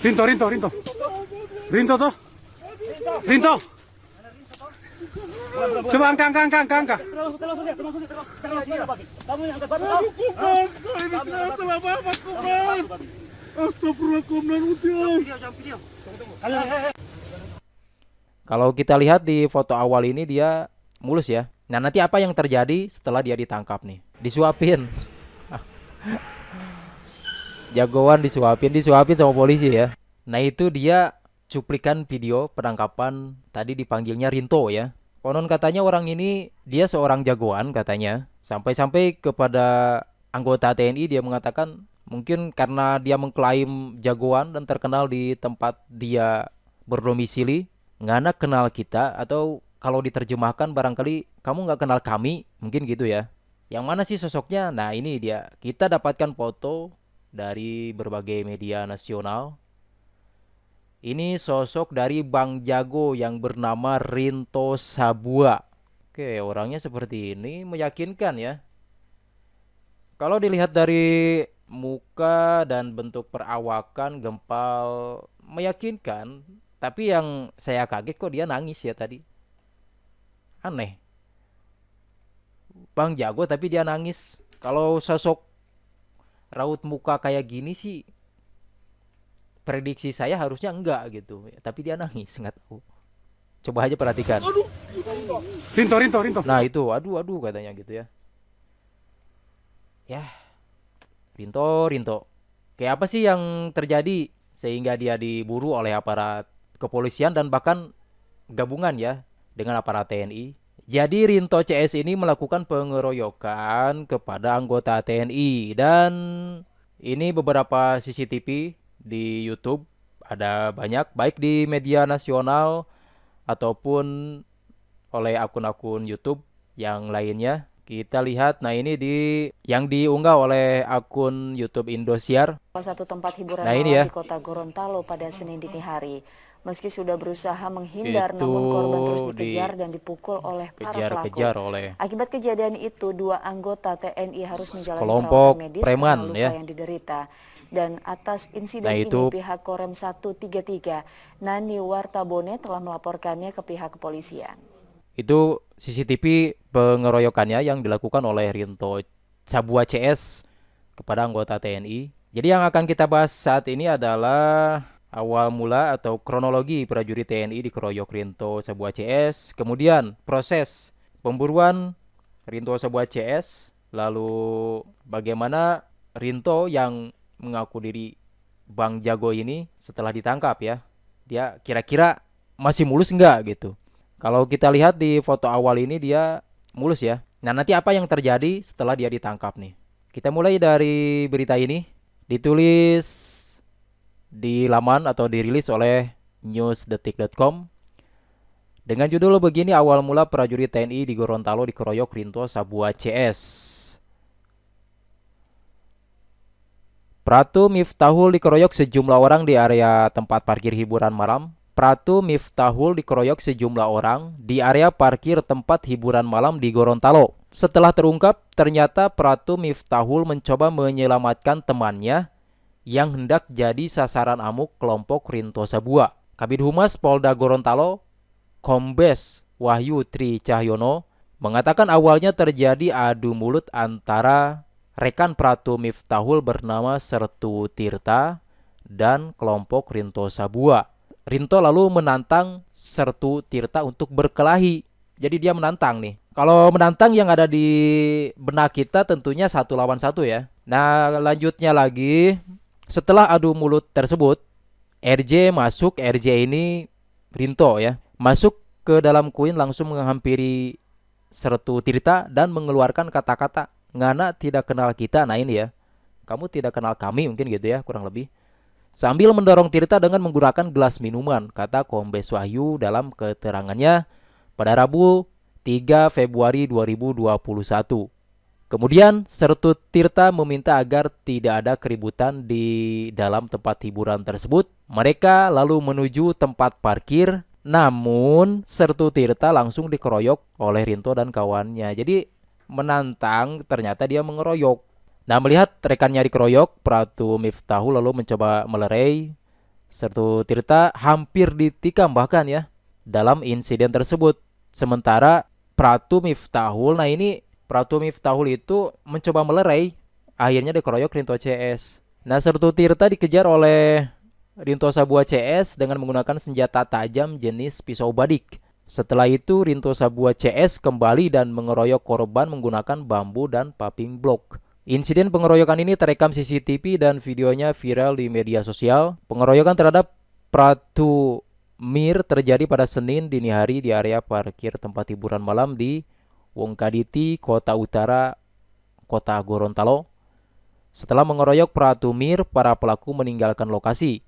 Rinto, Rinto, Rinto. Rinto toh. Rinto. Coba angka. Kalau kita lihat di foto awal ini dia mulus ya. Nah, nanti apa yang terjadi setelah dia ditangkap nih? Disuapin. Jagoan disuapin sama polisi ya. Nah, itu dia cuplikan video penangkapan tadi dipanggilnya Rinto ya. Konon katanya orang ini dia seorang jagoan katanya. Sampai-sampai kepada anggota TNI dia mengatakan mungkin karena dia mengklaim jagoan dan terkenal di tempat dia berdomisili, ngana kenal kita, atau kalau diterjemahkan barangkali kamu nggak kenal kami, mungkin gitu ya. Yang mana sih sosoknya? Nah, ini dia. Kita dapatkan foto dari berbagai media nasional. Ini sosok dari Bang Jago yang bernama Rinto Sabua. Oke, orangnya seperti ini, meyakinkan ya. Kalau dilihat dari muka dan bentuk perawakan, gempal, meyakinkan. Tapi yang saya kaget kok dia nangis ya tadi. Aneh. Bang Jago tapi dia nangis. Kalau sosok raut muka kayak gini sih, prediksi saya harusnya enggak gitu. Tapi dia nangis, nggak tahu. Coba aja perhatikan. Rinto. Nah itu, aduh katanya gitu ya. Ya, Rinto. Kayak apa sih yang terjadi sehingga dia diburu oleh aparat kepolisian dan bahkan gabungan ya dengan aparat TNI. Jadi Rinto CS ini melakukan pengeroyokan kepada anggota TNI dan ini beberapa CCTV di YouTube ada banyak baik di media nasional ataupun oleh akun-akun YouTube yang lainnya. Kita lihat, nah ini yang diunggah oleh akun YouTube Indosiar. Salah satu tempat hiburan Nah, ini malam ya. di kota Gorontalo pada Senin dini hari. Meski sudah berusaha menghindar, namun korban terus dikejar dan dipukul oleh para pelaku. Akibat kejadian itu, 2 anggota TNI harus menjalani Kelompok perawatan medis preman, karena luka ya. yang diderita. Dan atas insiden Nah, ini, itu pihak Korem 133 Nani Wartabone telah melaporkannya ke pihak kepolisian. Itu CCTV pengeroyokannya yang dilakukan oleh Rinto Sabua CS kepada anggota TNI. Jadi yang akan kita bahas saat ini adalah awal mula atau kronologi prajurit TNI dikeroyok Rinto Sabua CS, kemudian proses pemburuan Rinto Sabua CS, lalu bagaimana Rinto yang mengaku diri Bang Jago ini setelah ditangkap ya. Dia kira-kira masih mulus enggak gitu. Kalau kita lihat di foto awal ini dia mulus ya. Nah, nanti apa yang terjadi setelah dia ditangkap nih? Kita mulai dari berita ini. Ditulis di laman atau dirilis oleh newsdetik.com dengan judul begini, awal mula prajurit TNI di Gorontalo dikeroyok Rinto Sabua CS. Pratu Miftahul dikeroyok sejumlah orang di area tempat parkir hiburan malam. Pratu Miftahul dikeroyok sejumlah orang di area parkir tempat hiburan malam di Gorontalo. Setelah terungkap, ternyata Pratu Miftahul mencoba menyelamatkan temannya yang hendak jadi sasaran amuk kelompok Rinto Sabua. Kabid Humas Polda Gorontalo, Kombes Wahyu Tri Cahyono, mengatakan awalnya terjadi adu mulut antara rekan Pratu Miftahul bernama Sertu Tirta dan kelompok Rinto Sabua. Rinto lalu menantang Sertu Tirta untuk berkelahi. Jadi dia menantang nih. Kalau menantang yang ada di benak kita tentunya 1 lawan 1 ya. Nah, lanjutnya lagi, setelah adu mulut tersebut, RJ masuk. RJ ini Rinto ya, masuk ke dalam koin langsung menghampiri Sertu Tirta dan mengeluarkan kata-kata, "Ngana tidak kenal kita." Nah ini ya, kamu tidak kenal kami, mungkin gitu ya kurang lebih. Sambil mendorong Tirta dengan menggunakan gelas minuman, kata Kombes Wahyu dalam keterangannya pada Rabu 3 Februari 2021. Kemudian Sertu Tirta meminta agar tidak ada keributan di dalam tempat hiburan tersebut. Mereka lalu menuju tempat parkir, namun Sertu Tirta langsung dikeroyok oleh Rinto dan kawannya. Jadi menantang, ternyata dia mengeroyok. Nah, melihat rekannya dikeroyok, Pratu Miftahul lalu mencoba melerai. Sertu Tirta hampir ditikam bahkan ya dalam insiden tersebut. Sementara Pratu Miftahul, nah ini Pratu Miftahul itu mencoba melerai, akhirnya dikeroyok Rinto CS. Nah, Sertu Tirta dikejar oleh Rinto Sabua CS dengan menggunakan senjata tajam jenis pisau badik. Setelah itu Rinto Sabua CS kembali dan mengeroyok korban menggunakan bambu dan paving block. Insiden pengeroyokan ini terekam CCTV dan videonya viral di media sosial. Pengeroyokan terhadap Pratu Mir terjadi pada Senin dini hari di area parkir tempat hiburan malam di Wongkaditi, Kota Utara, Kota Gorontalo. Setelah mengeroyok Pratu Mir, para pelaku meninggalkan lokasi.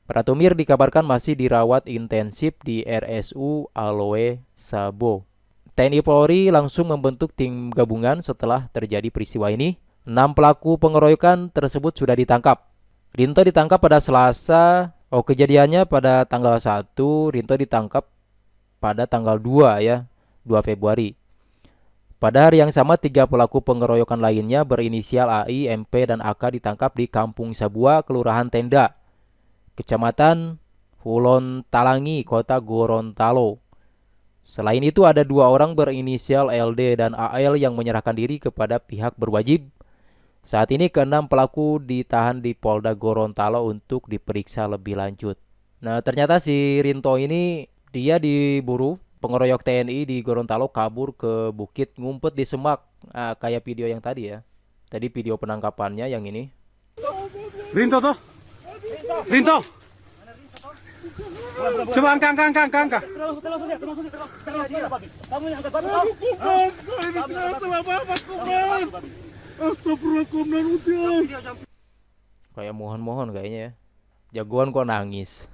Pratu Mir dikabarkan masih dirawat intensif di RSU Aloe Sabo. TNI Polri langsung membentuk tim gabungan setelah terjadi peristiwa ini. 6 pelaku pengeroyokan tersebut sudah ditangkap. Rinto ditangkap pada Selasa. Kejadiannya pada tanggal 1, Rinto ditangkap pada tanggal 2 ya, 2 Februari. Pada hari yang sama 3 pelaku pengeroyokan lainnya berinisial AI, MP, dan AK ditangkap di Kampung Sabua, Kelurahan Tenda, Kecamatan Hulon Talangi, Kota Gorontalo. Selain itu ada 2 orang berinisial LD dan AL yang menyerahkan diri kepada pihak berwajib. Saat ini ke-6 pelaku ditahan di Polda Gorontalo untuk diperiksa lebih lanjut. Nah, ternyata si Rinto ini dia diburu pengeroyok TNI di Gorontalo, kabur ke bukit, ngumpet di semak. Kayak video yang tadi ya. Tadi video penangkapannya yang ini. Rinto toh? Rinto. Coba angka. Kayak mohon kayaknya ya. Jagoan kok nangis.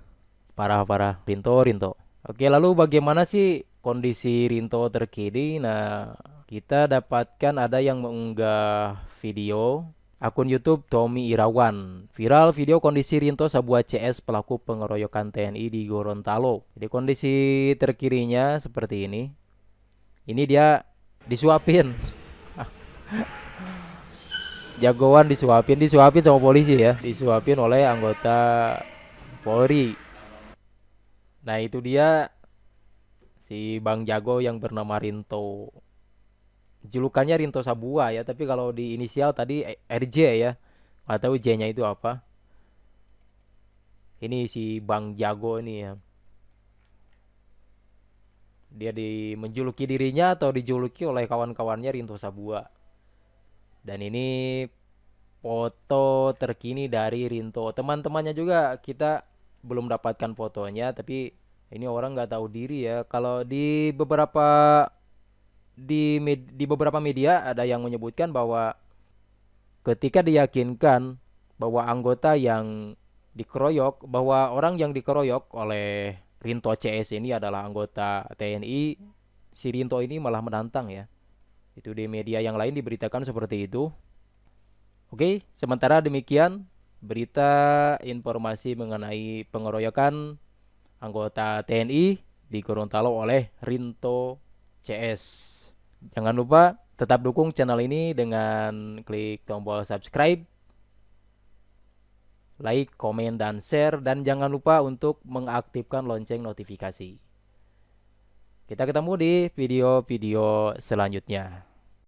Parah Rinto. Oke, lalu bagaimana sih kondisi Rinto terkini? Nah, kita dapatkan ada yang mengunggah video akun YouTube Tommy Irawan. Viral video kondisi Rinto Sabua CS pelaku pengeroyokan TNI di Gorontalo. Jadi kondisi terkininya seperti ini. Ini dia disuapin. Jagoan disuapin sama polisi ya. Disuapin oleh anggota Polri. Nah, itu dia si Bang Jago yang bernama Rinto. Julukannya Rinto Sabua ya, tapi kalau di inisial tadi RJ ya. Nggak tahu J-nya itu apa. Ini si Bang Jago ini ya. Dia menjuluki dirinya atau dijuluki oleh kawan-kawannya Rinto Sabua. Dan ini foto terkini dari Rinto. Teman-temannya juga kita belum dapatkan fotonya, tapi ini orang nggak tahu diri ya. Kalau di beberapa media ada yang menyebutkan bahwa ketika diyakinkan bahwa anggota yang dikeroyok, bahwa orang yang dikeroyok oleh Rinto CS ini adalah anggota TNI, si Rinto ini malah menantang ya. Itu di media yang lain diberitakan seperti itu. Oke, sementara demikian berita informasi mengenai pengeroyokan anggota TNI di Gorontalo oleh Rinto CS. Jangan lupa tetap dukung channel ini dengan klik tombol subscribe, like, komen, dan share. Dan jangan lupa untuk mengaktifkan lonceng notifikasi. Kita ketemu di video-video selanjutnya.